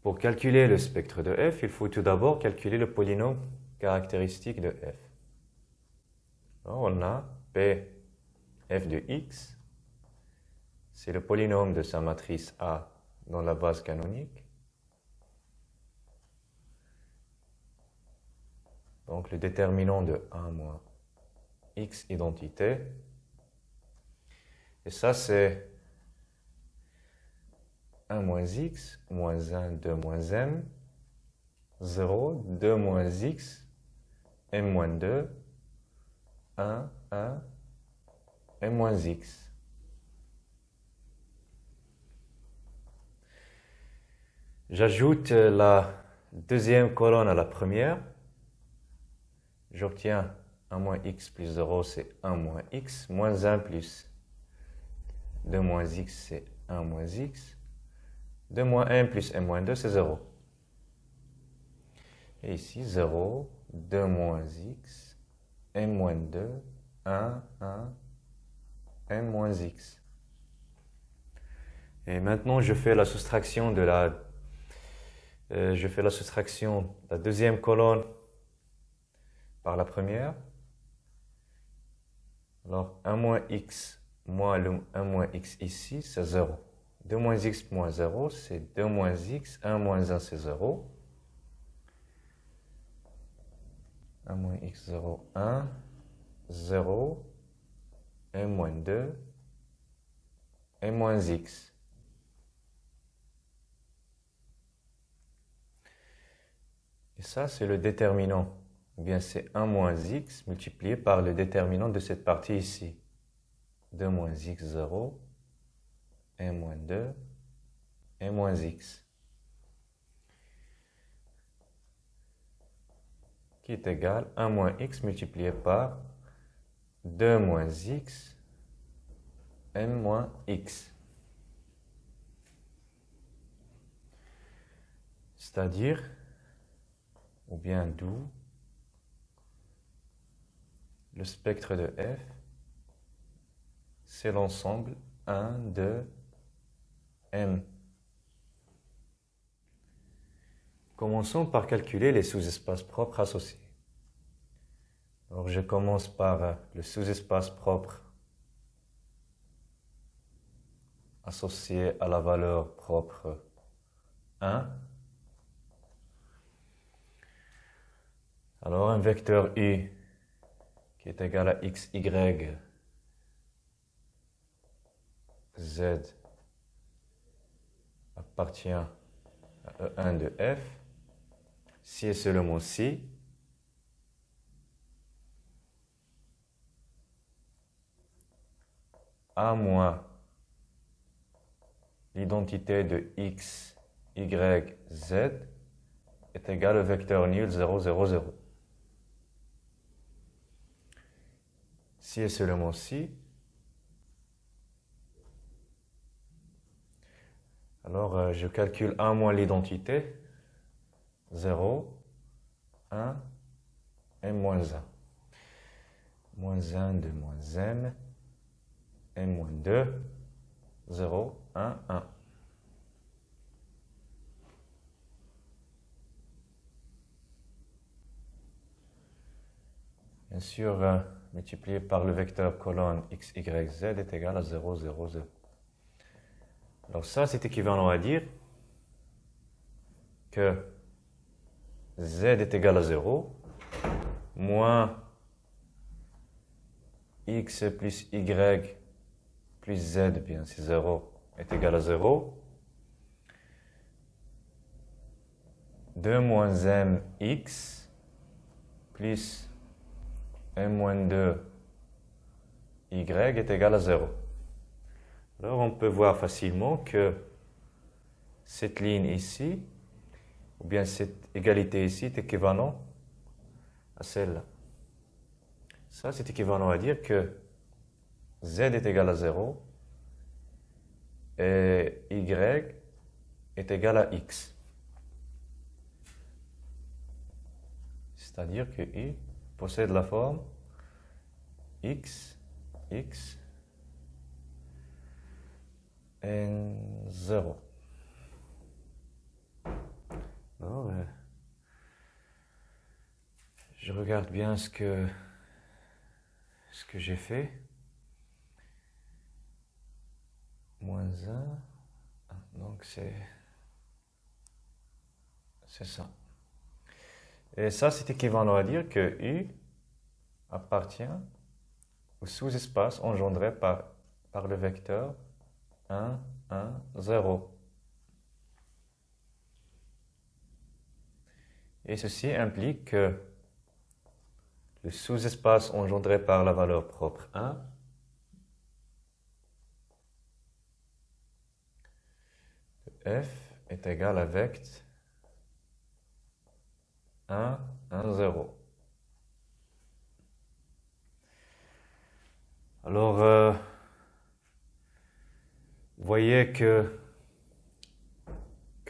Pour calculer le spectre de f, il faut tout d'abord calculer le polynôme caractéristique de f. Alors, on a p f de x, c'est le polynôme de sa matrice A dans la base canonique. Donc le déterminant de 1 moins x identité. Et ça c'est 1 moins x, moins 1, 2 moins m, 0, 2 moins x, m moins 2, 1, 1, m moins x. J'ajoute la deuxième colonne à la première. J'obtiens 1 moins x plus 0, c'est 1 moins x, moins 1 plus 2 moins x, c'est 1 moins x. 2 moins m plus m moins 2, c'est 0. Et ici, 0, 2 moins x, m moins 2, 1, 1, m moins x. Et maintenant, je fais la soustraction de la deuxième colonne par la première. Alors, 1 moins x moins le 1 moins x ici, c'est 0. 2 moins x moins 0, c'est 2 moins x. 1 moins 1, c'est 0. 1 moins x, 0, 1, 0, m moins 2, m moins x. Et ça, c'est le déterminant. Ou bien, c'est 1 moins x multiplié par le déterminant de cette partie ici. 2 moins x, 0, m moins 2, m moins x. Qui est égal à 1 moins x multiplié par 2 moins x, m moins x. C'est-à-dire, ou bien d'où le spectre de f, c'est l'ensemble 1, 2, m. Commençons par calculer les sous-espaces propres associés. Alors je commence par le sous-espace propre associé à la valeur propre 1. Alors un vecteur u qui est égal à x, y, z appartient à E1 de f, si et seulement si A moins l'identité de x, y, z est égal au vecteur nul 0, 0, 0. Si et seulement si, alors je calcule 1 moins l'identité, 0, 1, m moins 1. Moins 1 de moins m, m moins 2, 0, 1, 1. Bien sûr, multiplié par le vecteur colonne x, y, z est égal à 0, 0, 0. Alors ça, c'est équivalent à dire que z est égal à 0, moins x plus y plus z, bien c'est 0, est égal à 0. 2 moins m x plus m moins 2 y est égal à 0. Alors on peut voir facilement que cette ligne ici, ou bien cette égalité ici, est équivalent à celle-là. Ça, c'est équivalent à dire que z est égal à 0 et y est égal à x. C'est-à-dire que y possède la forme x, x, n 0. Alors, je regarde bien ce que j'ai fait. Moins 1. Donc c'est ça. Et ça, c'est équivalent à dire que U appartient au sous-espace engendré par le vecteur 1, 1, 0. Et ceci implique que le sous-espace engendré par la valeur propre 1 de f est égal à vect 1, 1, 0. Alors, vous voyez que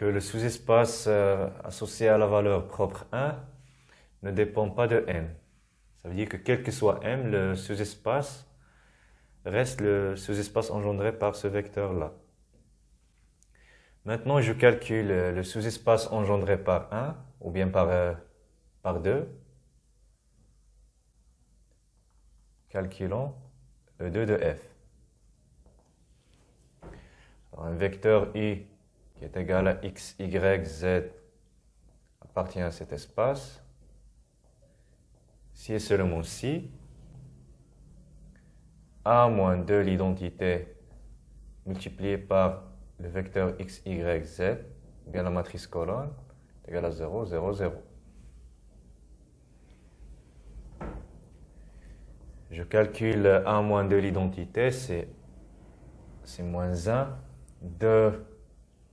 le sous-espace associé à la valeur propre 1 ne dépend pas de m. Ça veut dire que quel que soit m, le sous-espace reste le sous-espace engendré par ce vecteur-là. Maintenant, je calcule le sous-espace engendré par 1 ou bien par 2. Calculons le 2 de f. Alors, un vecteur i qui est égal à x, y, z appartient à cet espace. Si et seulement si a moins 2 l'identité multipliée par le vecteur x, y, z, ou bien la matrice colonne, est égal à 0, 0, 0. Je calcule a moins 2 l'identité, c'est moins 1, 2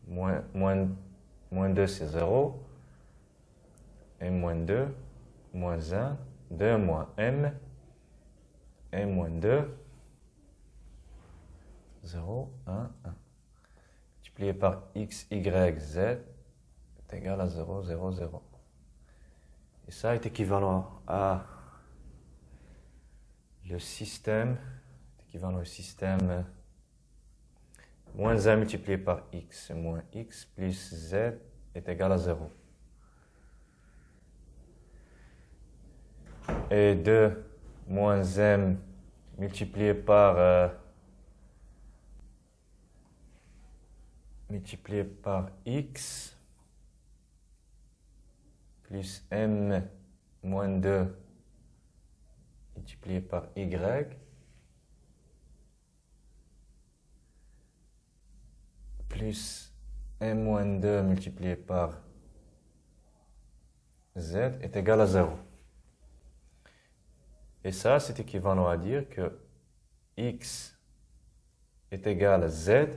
moins 2 c'est 0, m moins 2, moins 1, 2 moins m moins 2, 0, 1, 1. Multiplié par x, y, z est égal à 0, 0, 0. Et ça est équivalent à le système, moins 1 multiplié par x moins x plus z est égal à 0. Et 2 moins m multiplié par x plus m moins 2 multiplié par y plus m moins 2 multiplié par z est égal à 0. Et ça, c'est équivalent à dire que x est égal à z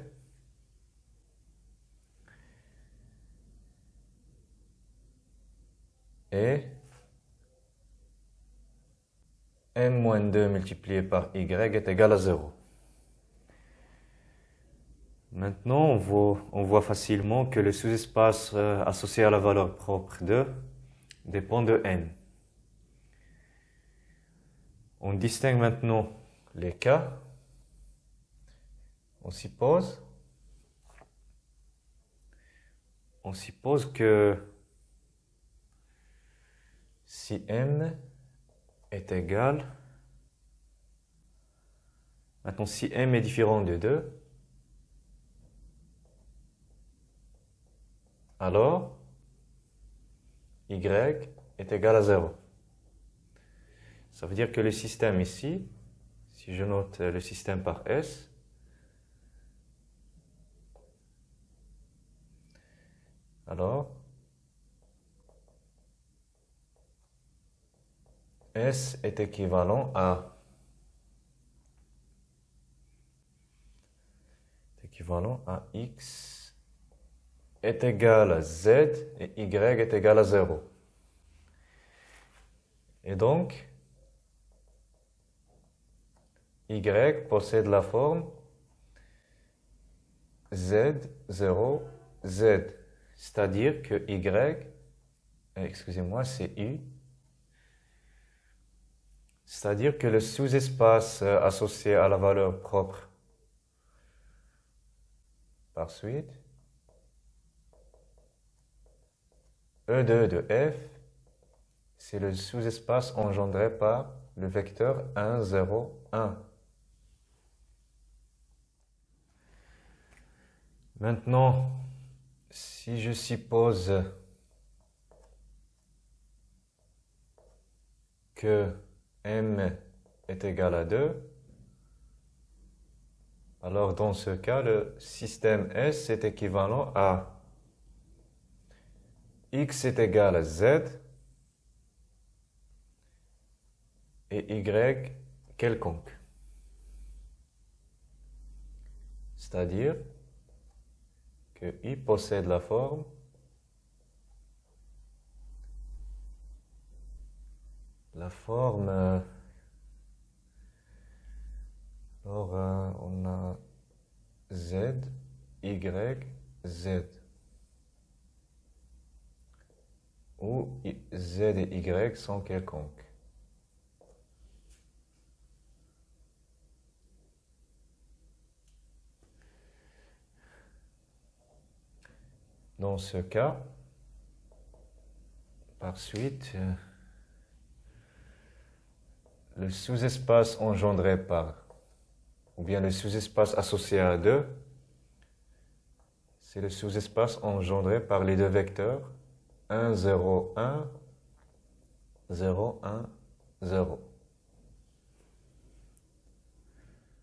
et m moins 2 multiplié par y est égal à 0. Maintenant, on voit facilement que le sous-espace associé à la valeur propre de dépend de n. On distingue maintenant les cas. On suppose que si m est égal, maintenant si m est différent de 2, alors y est égal à 0. Ça veut dire que le système ici, si je note le système par S, alors S est équivalent à X est égal à Z et Y est égal à 0. Et donc, Y possède la forme Z, 0, Z. C'est-à-dire que Y, excusez-moi, c'est U. C'est-à-dire que le sous-espace associé à la valeur propre par suite E2 de f, c'est le sous-espace engendré par le vecteur 1, 0, 1. Maintenant, si je suppose que m est égal à 2, alors dans ce cas, le système S est équivalent à x est égal à z et y quelconque. C'est-à-dire que I possède la forme alors on a z, y, z, où z et y sont quelconques. Dans ce cas, par suite, le sous-espace engendré par, ou bien le sous-espace associé à 2, c'est le sous-espace engendré par les deux vecteurs 1, 0, 1, 0, 1, 0.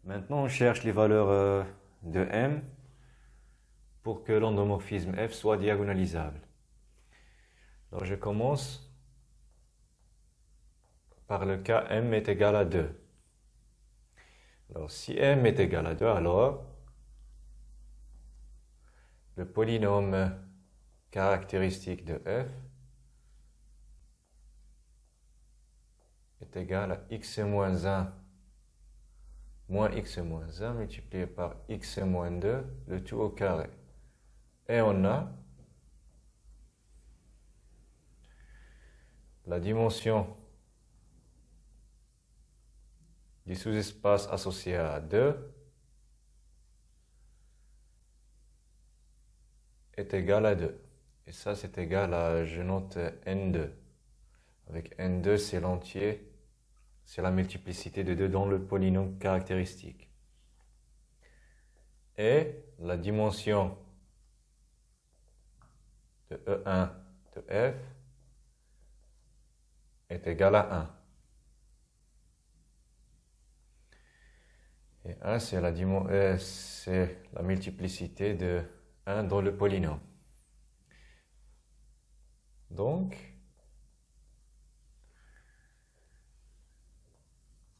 Maintenant, on cherche les valeurs de m pour que l'endomorphisme f soit diagonalisable. Alors, je commence par le cas m est égal à 2. Alors, si m est égal à 2, alors le polynôme caractéristique de f est égal à x moins 1 moins x moins 1 multiplié par x moins 2, le tout au carré. Et on a la dimension du sous-espace associé à 2 est égal à 2. Et ça, c'est égal à, je note n2. Avec n2, c'est l'entier, c'est la multiplicité de 2 dans le polynôme caractéristique. Et la dimension de E1 de f est égale à 1. Et 1, c'est la multiplicité de 1 dans le polynôme. Donc,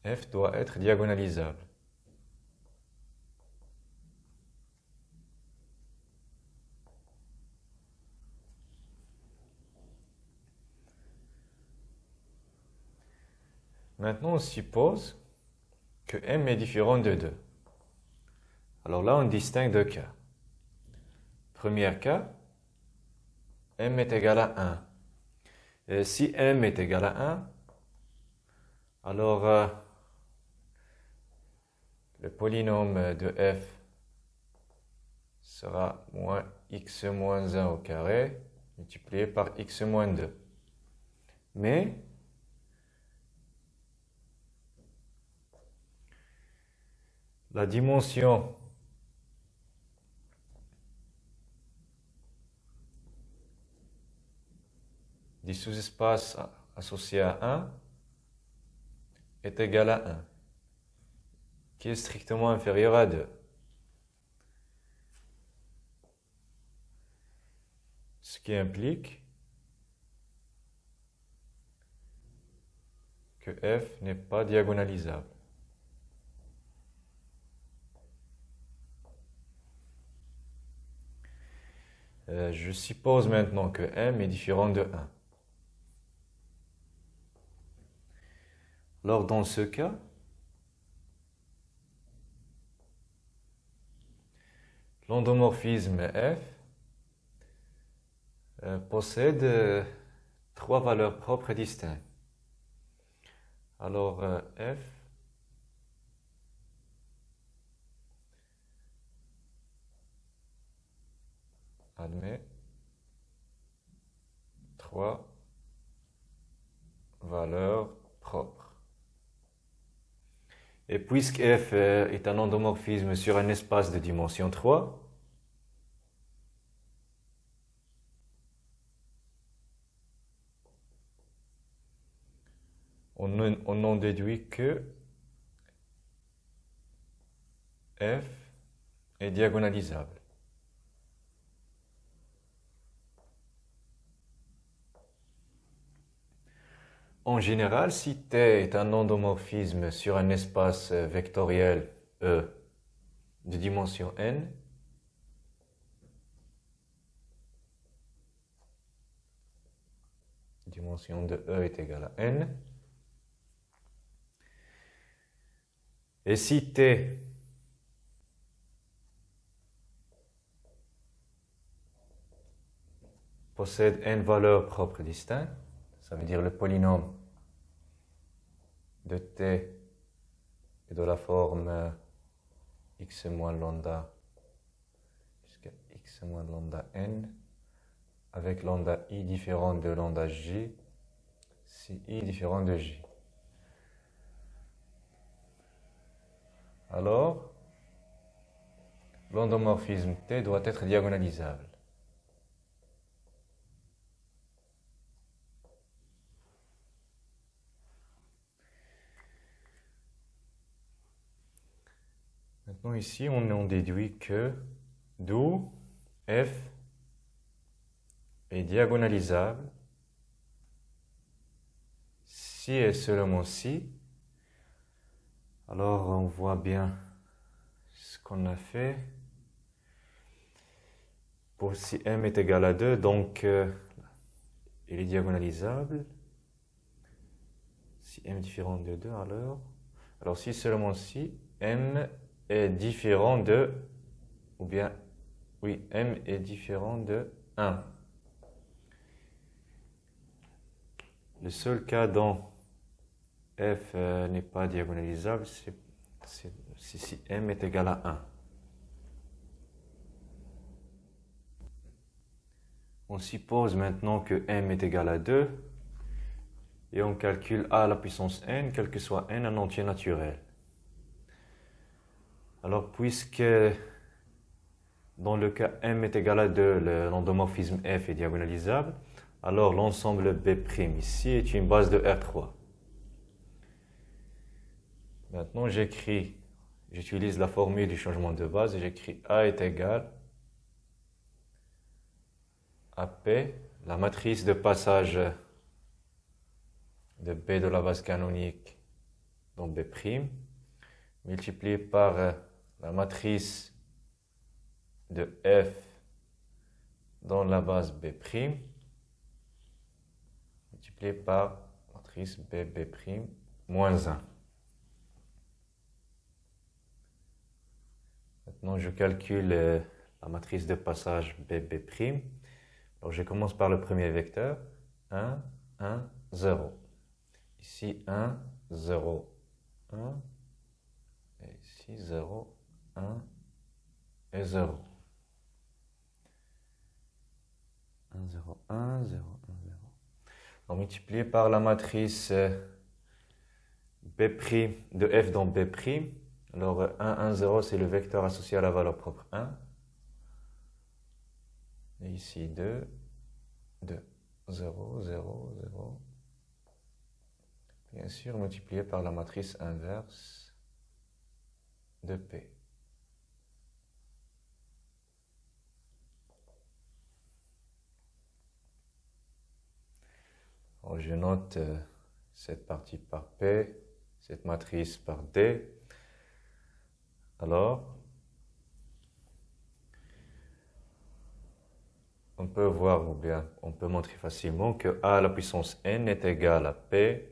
f doit être diagonalisable. Maintenant, on suppose que m est différent de 2. Alors là, on distingue deux cas. Premier cas, m est égal à 1. Et si m est égal à 1, alors le polynôme de f sera moins x moins 1 au carré multiplié par x moins 2. Mais la dimension du sous-espace associé à 1 est égale à 1, qui est strictement inférieur à 2. Ce qui implique que f n'est pas diagonalisable. Je suppose maintenant que m est différent de 1. Alors dans ce cas, l'endomorphisme f possède trois valeurs propres et distinctes. Alors f admet Et puisque f est un endomorphisme sur un espace de dimension 3, on en déduit que f est diagonalisable. En général, si T est un endomorphisme sur un espace vectoriel E de dimension n, dimension de E est égale à n, et si T possède n valeurs propres distinctes, ça veut dire le polynôme de T est de la forme x moins lambda jusqu'à x moins lambda n, avec lambda i différent de lambda j, si i différent de j. Alors, l'endomorphisme T doit être diagonalisable. Maintenant ici, on en déduit que d'où f est diagonalisable si et seulement si. Alors on voit bien ce qu'on a fait. Pour si m est égal à 2, donc il est diagonalisable. Si m est différent de 2, alors si seulement si m est différent de, ou bien, oui, m est différent de 1. Le seul cas dont f n'est pas diagonalisable, c'est si m est égal à 1. On suppose maintenant que m est égal à 2, et on calcule a à la puissance n, quel que soit n, un entier naturel. Alors, puisque dans le cas m est égal à 2, l'endomorphisme f est diagonalisable, alors l'ensemble B' ici est une base de R3. Maintenant, j'utilise la formule du changement de base et j'écris A est égal à P, la matrice de passage de B de la base canonique dans B', multiplié par la matrice de F dans la base B', multiplié par la matrice B' moins 1. Maintenant, je calcule la matrice de passage B'. Alors, je commence par le premier vecteur, 1, 1, 0. Ici, 1, 0, 1. Et ici, 0, 1 et 0. 1, 0, 1, 0, 1, 0. Donc, multiplié par la matrice B' de f dans B'. Alors, 1, 1, 0, c'est le vecteur associé à la valeur propre 1. Et ici, 2, 2, 0, 0, 0. Bien sûr, multiplié par la matrice inverse de P. Alors, je note cette partie par P, cette matrice par D. Alors, on peut voir, ou bien on peut montrer facilement que A à la puissance n est égal à P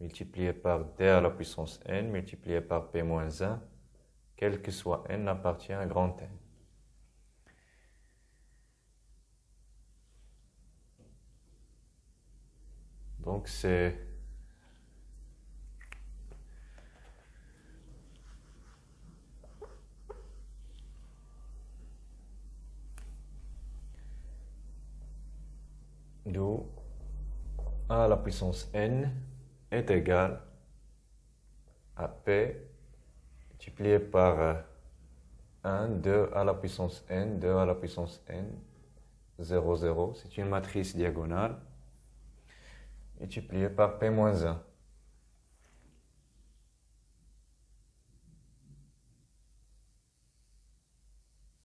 multiplié par D à la puissance n multiplié par P moins 1, quel que soit n appartient à grand N. Donc c'est d'où A à la puissance n est égal à P multiplié par 1, 2 à la puissance n, 2 à la puissance n, 0, 0. C'est une matrice diagonale multipliée par P moins 1.